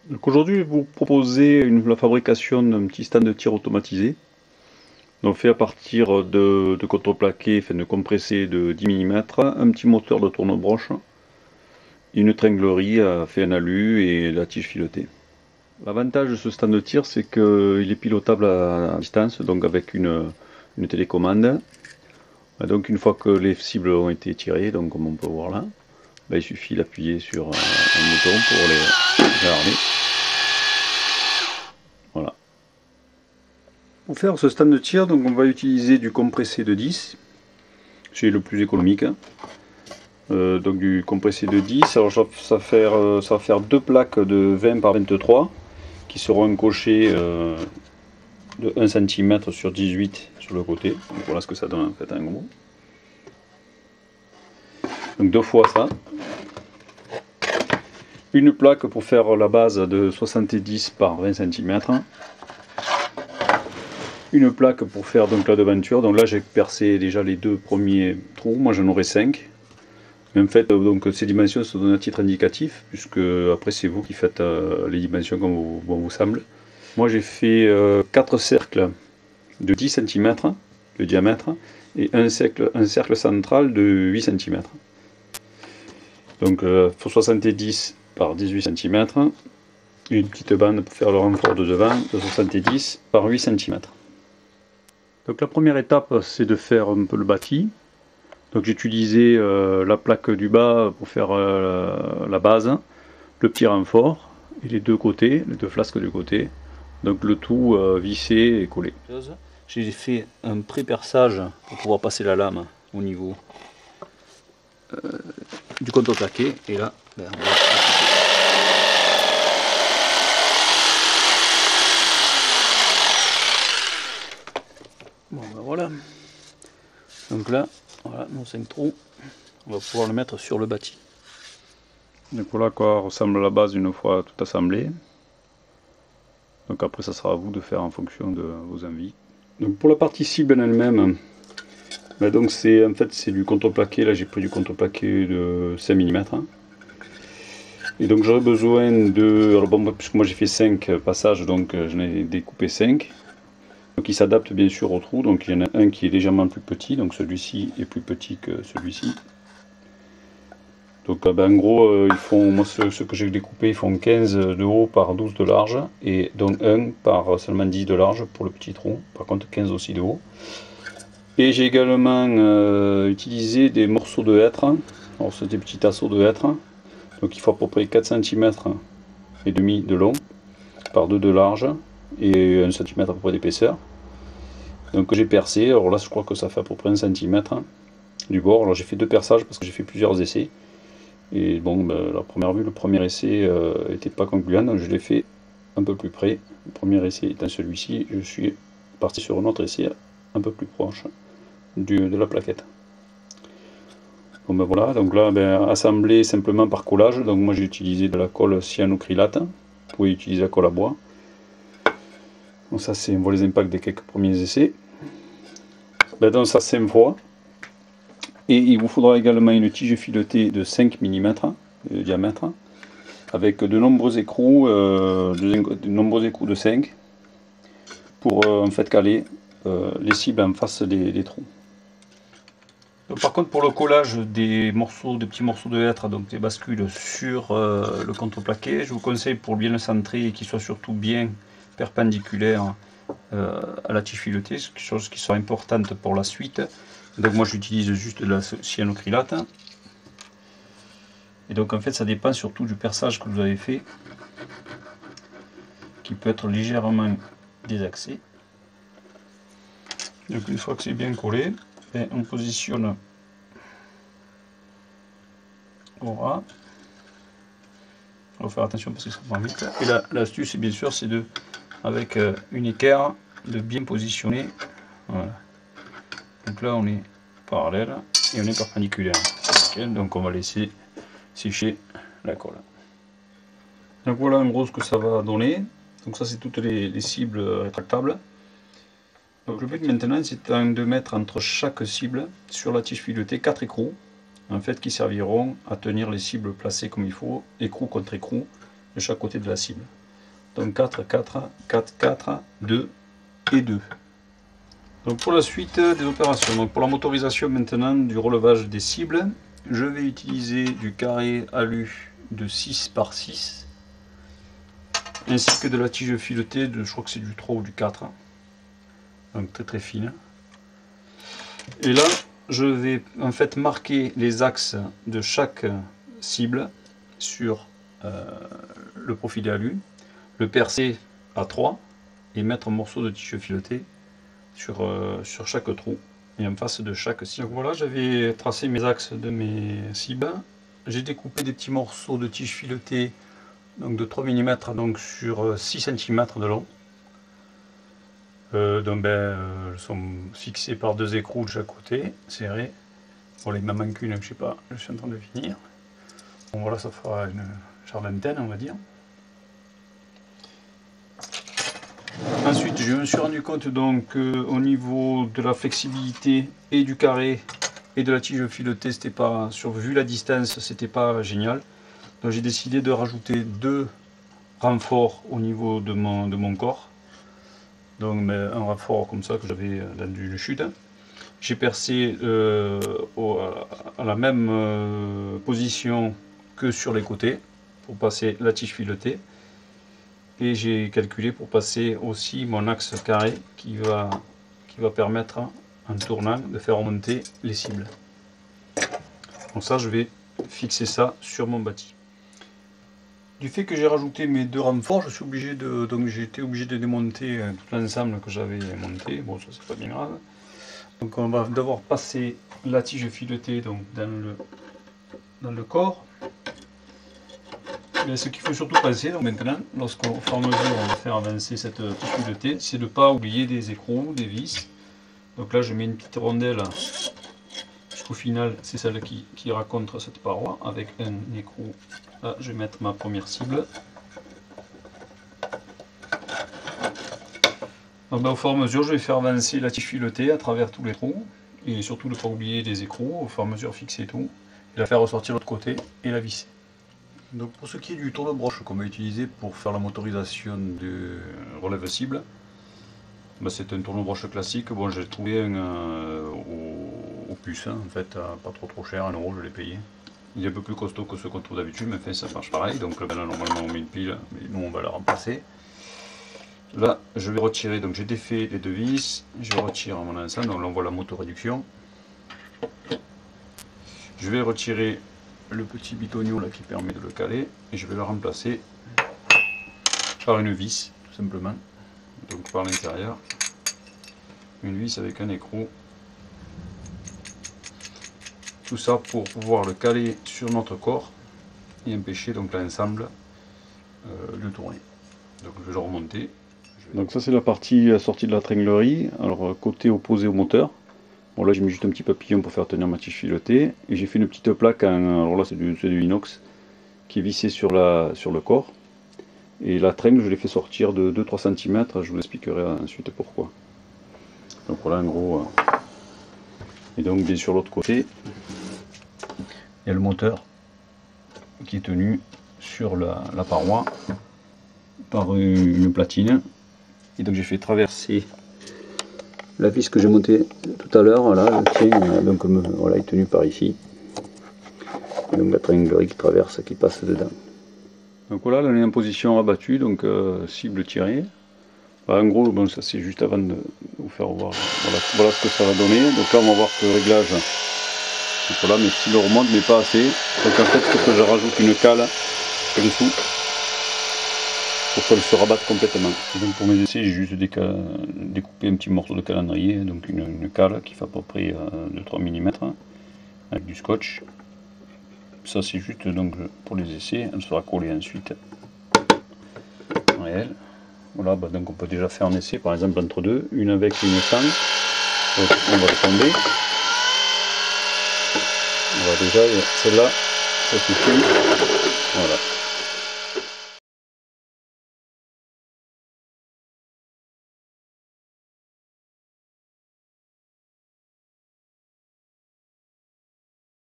Donc aujourd'hui, je vais vous proposer la fabrication d'un petit stand de tir automatisé. Donc fait à partir de contreplaqué, enfin de compressé de 10 mm, un petit moteur de tourne-broche, une tringlerie à fait en alu et la tige filetée. L'avantage de ce stand de tir, c'est qu'il est pilotable à distance, donc avec une télécommande. Donc une fois que les cibles ont été tirées, donc comme on peut voir là, il suffit d'appuyer sur un bouton pour les regarder. Voilà. Pour faire ce stand de tir, donc on va utiliser du compressé de 10, c'est le plus économique. Donc du compressé de 10, alors ça va faire deux plaques de 20 par 23 qui seront encochées de 1 cm sur 18 sur le côté. Donc voilà ce que ça donne en fait en gros. Donc deux fois ça. Une plaque pour faire la base de 70 par 20 cm. Une plaque pour faire donc la devanture. Donc là j'ai percé déjà les deux premiers trous, moi j'en aurai 5. Mais en fait donc ces dimensions se donnent à titre indicatif, puisque après c'est vous qui faites les dimensions comme vous semble. Moi j'ai fait 4 cercles de 10 cm de diamètre et un cercle central de 8 cm. Donc 70 par 18 cm, une petite bande pour faire le renfort de devant de 70 par 8 cm. Donc la première étape, c'est de faire un peu le bâti. Donc j'ai utilisé la plaque du bas pour faire la base, le petit renfort et les deux côtés, les deux flasques du côté. Donc le tout vissé et collé. J'ai fait un pré-perçage pour pouvoir passer la lame au niveau du contreplaqué. Et là, on va bon ben voilà. Donc là, voilà nos 5 trous. On va pouvoir le mettre sur le bâti. Donc voilà à quoi ressemble la base une fois tout assemblé. Donc après ça sera à vous de faire en fonction de vos envies. Donc pour la partie cible en elle-même, donc c'est en fait c'est du contreplaqué. Là j'ai pris du contreplaqué de 5 mm. Et donc j'aurais besoin de, alors bon, puisque moi j'ai fait 5 passages, donc j'en ai découpé 5. Donc il s'adapte bien sûr au trou, donc il y en a un qui est légèrement plus petit, donc celui-ci est plus petit que celui-ci. Donc en gros, ils font, moi ceux que j'ai découpé, ils font 15 de haut par 12 de large, et donc 1 par seulement 10 de large pour le petit trou, par contre 15 aussi de haut. Et j'ai également utilisé des morceaux de hêtre, alors c'est des petits tasseaux de hêtre, donc il faut à peu près 4 cm et demi de long, par 2 de large, et 1 cm à peu près d'épaisseur. Donc j'ai percé, alors là je crois que ça fait à peu près 1 cm du bord. Alors j'ai fait 2 perçages parce que j'ai fait plusieurs essais. Et bon, la première vue, le premier essai n'était pas concluant, donc je l'ai fait un peu plus près. Le premier essai étant celui-ci, je suis parti sur un autre essai un peu plus proche de la plaquette. Bon ben voilà, donc là assemblé simplement par collage. Donc moi j'ai utilisé de la colle cyanocrylate. Vous pouvez utiliser la colle à bois. Donc ça c'est, on voit les impacts des quelques premiers essais. Donc ça 5 fois. Et il vous faudra également une tige filetée de 5 mm de diamètre, avec de nombreux écrous, de 5, pour en fait caler les cibles en face des trous. Donc, par contre pour le collage des petits morceaux de hêtre, donc des bascules sur le contreplaqué, je vous conseille pour bien le centrer et qu'il soit surtout bien perpendiculaire à la tige filetée, chose qui sera importante pour la suite. Donc moi j'utilise juste de la cyanocrylate. Et donc en fait ça dépend surtout du perçage que vous avez fait, qui peut être légèrement désaxé. Donc une fois que c'est bien collé, on positionne au ras. Il faut faire attention parce que ça prend vite. Et l'astuce bien sûr c'est de, avec une équerre, de bien positionner. Voilà. Donc là on est parallèle et on est perpendiculaire. Donc on va laisser sécher la colle. Donc voilà en gros ce que ça va donner. Donc ça c'est toutes les cibles rétractables. Donc le but maintenant c'est de mettre entre chaque cible sur la tige filetée 4 écrous, en fait qui serviront à tenir les cibles placées comme il faut, écrou contre écrou, de chaque côté de la cible. Donc 4, 4, 4, 4, 2 et 2. Donc pour la suite des opérations, donc pour la motorisation maintenant du relevage des cibles, je vais utiliser du carré alu de 6 par 6 ainsi que de la tige filetée de, je crois que c'est du 3 ou du 4, donc très fine. Et là je vais en fait marquer les axes de chaque cible sur le profilé alu, le percer à 3 et mettre un morceau de tige filetée sur chaque trou et en face de chaque cible. Donc voilà, j'avais tracé mes axes de mes cibles. J'ai découpé des petits morceaux de tige filetée donc de 3 mm donc sur 6 cm de long. Donc elles sont fixées par 2 écrous de chaque côté, serrés. Bon, il m'en manque une, je sais pas, je suis en train de finir. Bon voilà, ça fera une charlentaine on va dire. Ensuite, je me suis rendu compte donc au niveau de la flexibilité et du carré et de la tige filetée, c'était pas, vu la distance, c'était pas génial. Donc j'ai décidé de rajouter 2 renforts au niveau de mon corps. Donc un renfort comme ça que j'avais dans une chute. J'ai percé à la même position que sur les côtés pour passer la tige filetée. Et j'ai calculé pour passer aussi mon axe carré qui va permettre en tournant de faire remonter les cibles. Donc ça, je vais fixer ça sur mon bâti. Du fait que j'ai rajouté mes 2 renforts, j'ai été obligé de démonter tout l'ensemble que j'avais monté. Bon, ça c'est pas bien grave. Donc on va devoir passer la tige filetée donc dans le corps. Mais ce qu'il faut surtout penser donc maintenant, lorsqu'au fur et à mesure on va faire avancer cette tige filetée, c'est de ne pas oublier des écrous, des vis. Donc là je mets une petite rondelle, jusqu'au final c'est celle qui raconte cette paroi, avec un écrou. Là je vais mettre ma première cible. Donc au fur et à mesure je vais faire avancer la tige filetée à travers tous les trous, et surtout ne pas oublier des écrous, au fur et à mesure fixer tout, et la faire ressortir de l'autre côté et la visser. Donc pour ce qui est du tourne-broche qu'on va utiliser pour faire la motorisation de relève cible, c'est un tourne-broche classique. Bon, j'ai trouvé un au puce, en fait, pas trop cher, 1 euro je l'ai payé. Il est un peu plus costaud que ce qu'on trouve d'habitude, mais enfin, ça marche pareil. Donc là normalement on met une pile, mais nous on va la remplacer. Là je vais retirer, donc j'ai défait les 2 vis, je retire mon ensemble, donc là on voit la motoréduction. Je vais retirer le petit bitonio là qui permet de le caler et je vais le remplacer par une vis tout simplement, donc par l'intérieur une vis avec un écrou, tout ça pour pouvoir le caler sur notre corps et empêcher donc l'ensemble de tourner. Donc je vais le remonter. Donc ça c'est la partie sortie de la tringlerie, alors côté opposé au moteur. Bon là j'ai mis juste un petit papillon pour faire tenir ma tige filetée, et j'ai fait une petite plaque, alors là c'est du inox, qui est vissé sur le corps, et la tringle je l'ai fait sortir de 2-3 cm, je vous expliquerai ensuite pourquoi. Donc voilà en gros, et donc bien sûr l'autre côté, il y a le moteur qui est tenu sur la paroi par une platine, et donc j'ai fait traverser la vis que j'ai montée tout à l'heure, voilà, donc voilà, est tenue par ici. Et donc la tringlerie qui traverse, qui passe dedans. Donc voilà, là on est en position rabattue, donc cible tirée. En gros, bon, ça c'est juste avant de vous faire voir. Voilà ce que ça va donner. Donc là on va voir que le réglage, donc voilà, mes styles remontent mais pas assez. Donc en fait il faut que je rajoute une cale dessous pour qu'elle se rabatte complètement. Et donc pour mes essais, j'ai juste découpé un petit morceau de calendrier, donc une cale qui fait à peu près 2-3 mm avec du scotch. Ça c'est juste donc pour les essais, elle sera collée ensuite en réel. Voilà, donc on peut déjà faire un essai par exemple entre deux, une avec une stange, donc on va le tomber. On va déjà, celle-là, ça suffit. Voilà.